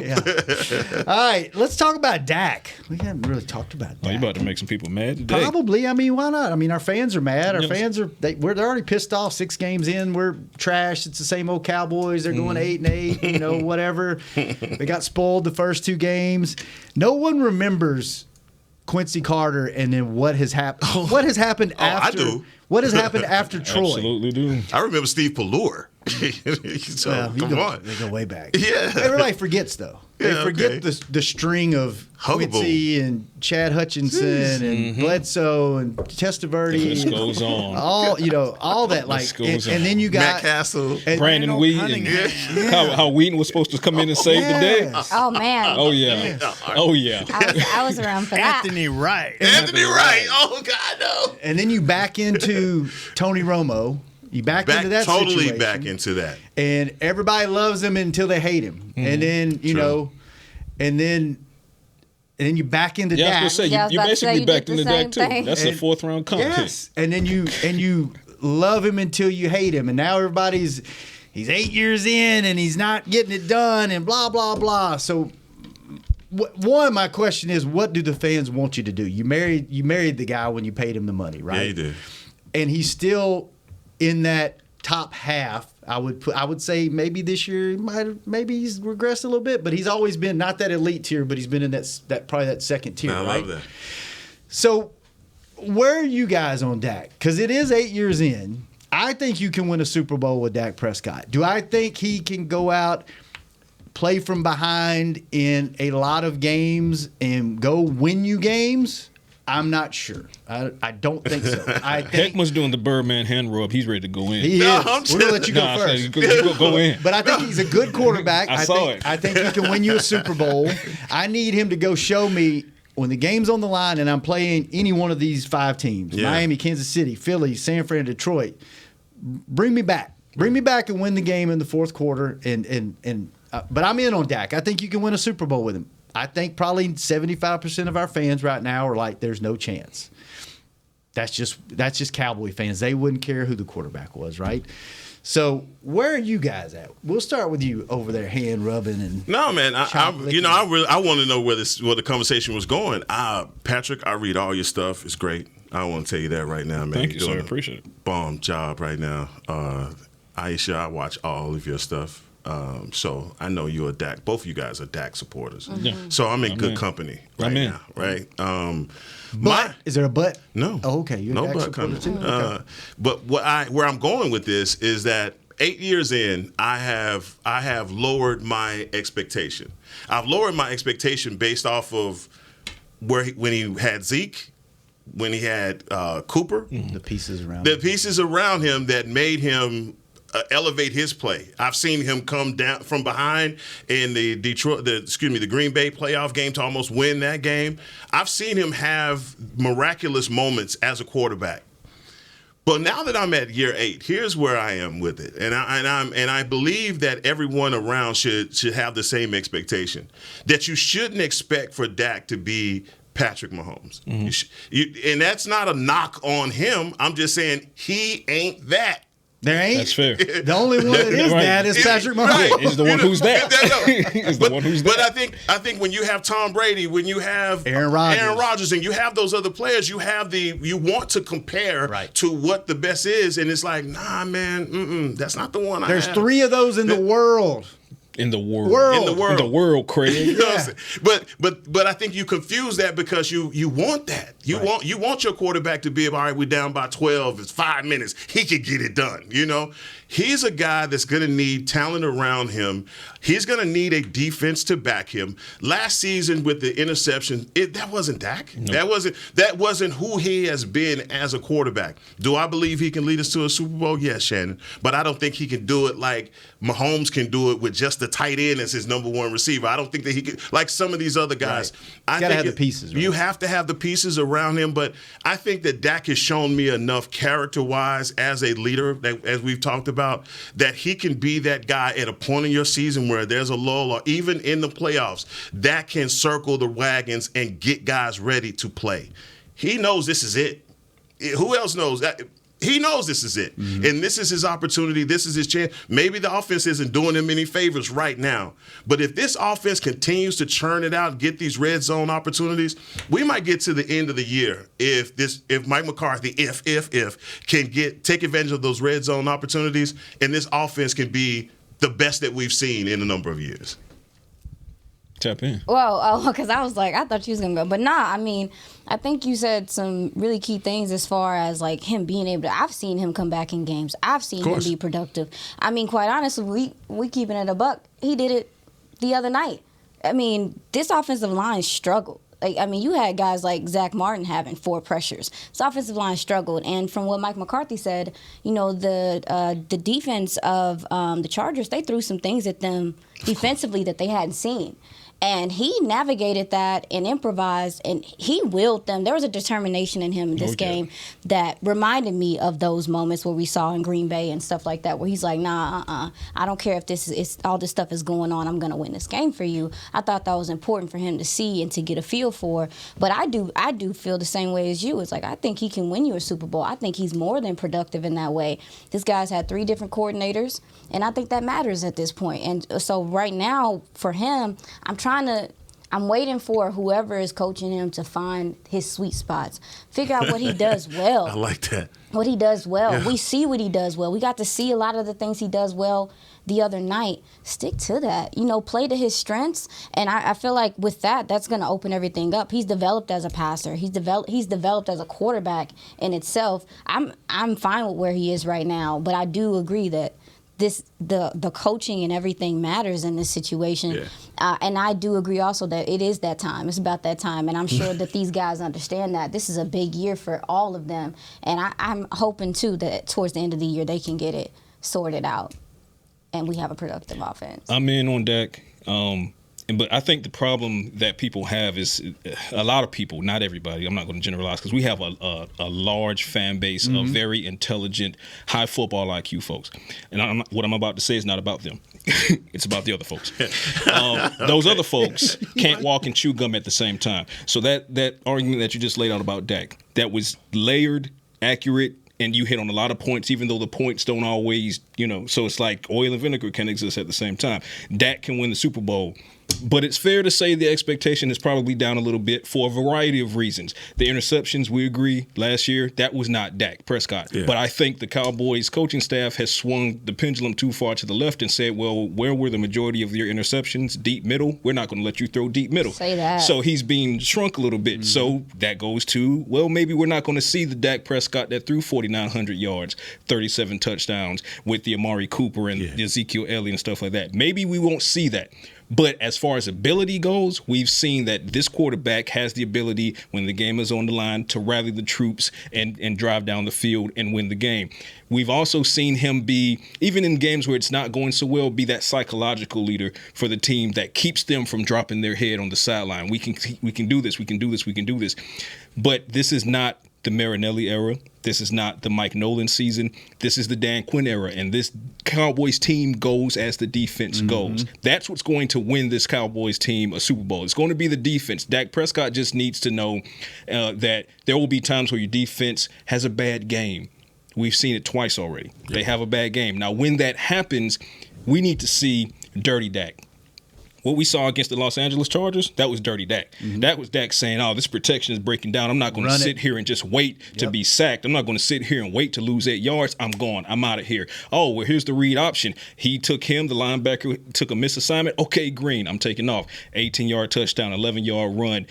All right, let's talk about Dak. We haven't really talked about oh, you Dak. about to make some people mad today. Probably. I mean, why not? I mean, our fans are mad. Our Yes. fans are they're already pissed off. 6 games in, we're trash. It's the same old Cowboys. They're going 8-8. You know, whatever. They got spoiled the first 2 games. No one remembers Quincy Carter and then what has happened. What has happened I after? do. What has happened after Troy? Absolutely do. I remember Steve Pallure. So Well, come on. They go way back. Yeah. Everybody forgets though. They Yeah, forget okay. the string of Huggable. Quincy and Chad Hutchinson and Bledsoe and The Testaverde. list goes on. All that like, list goes and then you Matt got Castle. and- Brandon Wheaton. How Wheaton was supposed to come in and save the day. Yes. Oh man, Oh yeah. Oh yeah. I was around for that. Anthony Wright. Anthony Wright. Oh God, no. And then you back into Tony Romo. You back into that Totally situation. back into that. And everybody loves him until they hate him. And then you True. know, and then you back into Yeah, I Dak. was gonna say Yeah, I was you about to say basically you backed did into the Dak same too. thing. That's a And- 4th round comp pick. Yes, and then you love him until you hate him. And now he's 8 years in and he's not getting it done and blah, blah, blah. So, my question is, what do the fans want you to do? You married the guy when you paid him the money, right? Yeah, you did. And he's still in that top half. I would say maybe this year maybe he's regressed a little bit, but he's always been not that elite tier, but he's been in that probably that second tier, right? I love that. So where are you guys on Dak? Because it is 8 years in. I think you can win a Super Bowl with Dak Prescott. Do I think he can go out, play from behind in a lot of games and go win you games? I'm not sure. I don't think so. I think Heckman's doing the Birdman hand rub. He's ready to go in. He is. We're going to let you go first. Go in. But I think he's a good quarterback. I saw it. I think he can win you a Super Bowl. I need him to go show me when the game's on the line and I'm playing any one of these 5 teams, Miami, Kansas City, Philly, San Fran, Detroit, bring me back. Bring me back and win the game in the fourth quarter. But I'm in on Dak. I think you can win a Super Bowl with him. I think probably 75% of our fans right now are like, there's no chance. That's just Cowboy fans. They wouldn't care who the quarterback was, right? So where are you guys at? We'll start with you over there, hand rubbing and no, man. I want to know where the conversation was going. Patrick, I read all your stuff. It's great. I want to tell you that right now, man. Thank you, sir. Appreciate it. Bomb job right now. Aisha, I watch all of your stuff. So I know you're a Dak. Both of you guys are Dak supporters. Mm-hmm. Yeah. So I'm in good company right now, right? But is there a but? No. Oh, okay. You're no a Dak but supporter coming. too. Okay. But where I'm going with this is that 8 years in, I have lowered my expectation. I've lowered my expectation based off of when he had Zeke, when he had Cooper, the pieces around him that made him elevate his play. I've seen him come down from behind in the Green Bay playoff game to almost win that game. I've seen him have miraculous moments as a quarterback. But now that I'm at year 8, here's where I am with it, and I believe that everyone around should have the same expectation that you shouldn't expect for Dak to be Patrick Mahomes. Mm-hmm. And that's not a knock on him. I'm just saying he ain't that. There ain't. That's fair. The only one that is that is Patrick Mahomes. Right. Is the one who's that. But I think when you have Tom Brady, when you have Aaron Rodgers, and you have those other players, you want to compare to what the best is, and it's like, nah, man, that's not the one. There's 3 of those in the world. In the world, Craig. You know what I'm saying? But I think you confuse that because you want that. You want your quarterback to be, all right, we're down by 12. It's 5 minutes. He could get it done. You know, he's a guy that's going to need talent around him. He's going to need a defense to back him. Last season with the interception, that wasn't Dak. No. That wasn't who he has been as a quarterback. Do I believe he can lead us to a Super Bowl? Yes, Shannon. But I don't think he can do it like Mahomes can do it with just the tight end as his number one receiver. I don't think that he could, like some of these other guys. Right. You got to have the pieces. Right? You have to have the pieces around him, but I think that Dak has shown me enough character-wise as a leader, as we've talked about, that he can be that guy at a point in your season where there's a lull or even in the playoffs that can circle the wagons and get guys ready to play. He knows this is it. Who else knows that? He knows this is it. Mm-hmm. And this is his opportunity. This is his chance. Maybe the offense isn't doing him any favors right now. But if this offense continues to churn it out and get these red zone opportunities, we might get to the end of the year if Mike McCarthy, can take advantage of those red zone opportunities, and this offense can be the best that we've seen in a number of years. Tap in. Well, because I was like, I thought you was going to go. But nah, I mean, I think you said some really key things as far as like him being able to, I've seen him come back in games. I've seen him be productive. I mean, quite honestly, we keeping it a buck. He did it the other night. I mean, this offensive line struggled. Like, I mean, you had guys like Zach Martin having 4 pressures. This offensive line struggled. And from what Mike McCarthy said, you know, the defense of the Chargers, they threw some things at them defensively that they hadn't seen. And he navigated that and improvised, and he willed them. There was a determination in him in this game that reminded me of those moments where we saw in Green Bay and stuff like that, where he's like, nah, I don't care if this is all this stuff is going on. I'm going to win this game for you. I thought that was important for him to see and to get a feel for. But I do feel the same way as you. It's like, I think he can win you a Super Bowl. I think he's more than productive in that way. This guy's had 3 different coordinators, and I think that matters at this point. And so right now, for him, I'm waiting for whoever is coaching him to find his sweet spots. Figure out what he does well. I like that. What he does well. Yeah. We see what he does well. We got to see a lot of the things he does well the other night. Stick to that. Play to his strengths. And I feel like with that, that's going to open everything up. He's developed as a passer. He's developed as a quarterback in itself. I'm fine with where he is right now, but I do agree that the coaching and everything matters in this situation. Yeah. And I do agree also that it is that time. It's about that time. And I'm sure that these guys understand that. This is a big year for all of them. And I'm hoping, too, that towards the end of the year they can get it sorted out and we have a productive offense. I'm in on Dak. But I think the problem that people have is a lot of people, not everybody, I'm not going to generalize, because we have a large fan base of very intelligent, high football IQ folks. And what I'm about to say is not about them. It's about the other folks. Those other folks can't walk and chew gum at the same time. So that argument that you just laid out about Dak, that was layered, accurate, and you hit on a lot of points, even though the points don't always, so it's like oil and vinegar can exist at the same time. Dak can win the Super Bowl. But it's fair to say the expectation is probably down a little bit for a variety of reasons. The interceptions, we agree, last year, that was not Dak Prescott. Yeah. But I think the Cowboys coaching staff has swung the pendulum too far to the left and said, well, where were the majority of your interceptions? Deep middle? We're not going to let you throw deep middle. Say that. So he's being shrunk a little bit. Mm-hmm. So that goes to, well, maybe we're not going to see the Dak Prescott that threw 4,900 yards, 37 touchdowns with the Amari Cooper and the Ezekiel Elliott and stuff like that. Maybe we won't see that. But as far as ability goes, we've seen that this quarterback has the ability, when the game is on the line, to rally the troops and drive down the field and win the game. We've also seen him be, even in games where it's not going so well, be that psychological leader for the team that keeps them from dropping their head on the sideline. We can do this, we can do this, we can do this. But this is not the Marinelli era. This is not the Mike Nolan season. This is the Dan Quinn era. And this Cowboys team goes as the defense goes. That's what's going to win this Cowboys team a Super Bowl. It's going to be the defense. Dak Prescott just needs to know that there will be times where your defense has a bad game. We've seen it twice already. Yep. They have a bad game. Now, when that happens, we need to see dirty Dak. What we saw against the Los Angeles Chargers, that was dirty Dak. Mm-hmm. That was Dak saying, this protection is breaking down. I'm not going to sit here and just wait to be sacked. I'm not going to sit here and wait to lose 8 yards. I'm gone. I'm out of here. Oh, well, here's the read option. He took him, the linebacker, took a misassignment. Okay, green. I'm taking off. 18-yard touchdown, 11-yard run.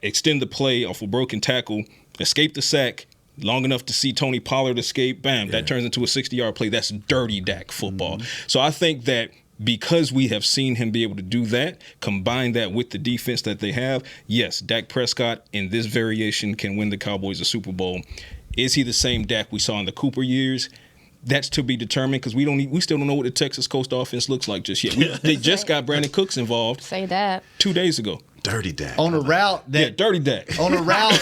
Extend the play off a broken tackle. Escape the sack. Long enough to see Tony Pollard escape. Bam. That turns into a 60-yard play. That's dirty Dak football. So I think that because we have seen him be able to do that, combine that with the defense that they have, yes, Dak Prescott in this variation can win the Cowboys a Super Bowl. Is he the same Dak we saw in the Cooper years? That's to be determined, because we still don't know what the Texas Coast offense looks like just yet. They just got Brandon Cooks involved. Say that 2 days ago. Dirty Dak. On a route dirty Dak. On a route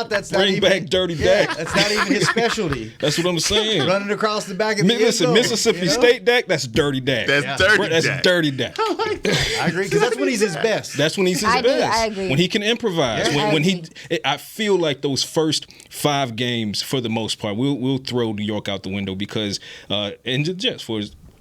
that's not Bring even back dirty Dak. That's not even his specialty. That's what I'm saying. Running across the back of the end zone, Mississippi State Dak, that's dirty Dak. That's dirty Dak. That's dirty Dak. I like that. I agree, because that's when he's his best. That's when he's his best. I agree. When he can improvise. Yeah, I feel like those first 5 games, for the most part, we'll throw New York out the window because and just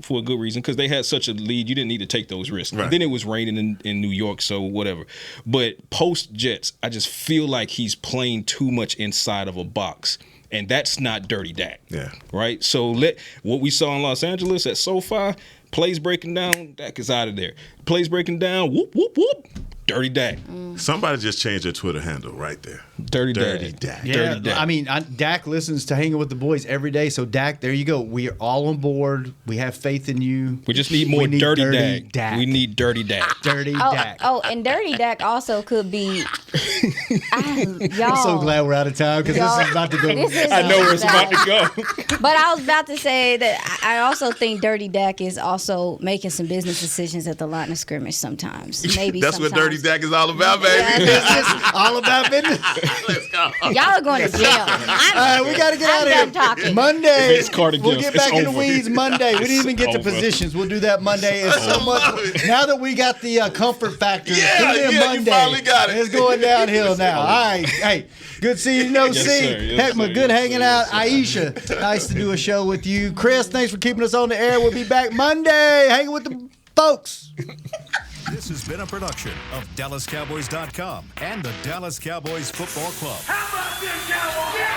for a good reason, because they had such a lead. You didn't need to take those risks. Right. Then it was raining in New York, so whatever. But post-Jets, I just feel like he's playing too much inside of a box. And that's not dirty Dak. Yeah. Right? So what we saw in Los Angeles at SoFi, plays breaking down, Dak is out of there. Plays breaking down, whoop, whoop, whoop. Dirty Dak. Somebody just changed their Twitter handle right there. Dirty Dak. Yeah, Dirty Dak. I mean, Dak listens to Hanging with the Boys every day. So, Dak, there you go. We are all on board. We have faith in you. We just need more dirty Dak. We need Dirty Dak. Dirty Dak. Oh, and Dirty Dak also could be. Y'all. I'm so glad we're out of time because this is about to go. I know where it's about to go. But I was about to say that I also think Dirty Dak is also making some business decisions at the line of scrimmage sometimes. Maybe That's sometimes. what Dirty Dak is all about, baby. It's all about business. Let's go. Y'all are going to jail. All right, we got to get out of here. I'm done talking. Monday, If it's Carter we'll Gibbs, get back it's in the over. weeds Monday. We didn't even get to Over. positions. We'll do that Monday. It's so much. Now that we got the comfort factor, Yeah, tune in you Monday. finally got it. It's going downhill now. All right. Hey, good seeing you, no Yes, see. sir. Yes, Heckma, sir. good Yes, hanging sir. out. Yes, sir. Aisha, nice to do a show with you. Chris, thanks for keeping us on the air. We'll be back Monday hanging with the folks. This has been a production of DallasCowboys.com and the Dallas Cowboys Football Club. How about this, Cowboys?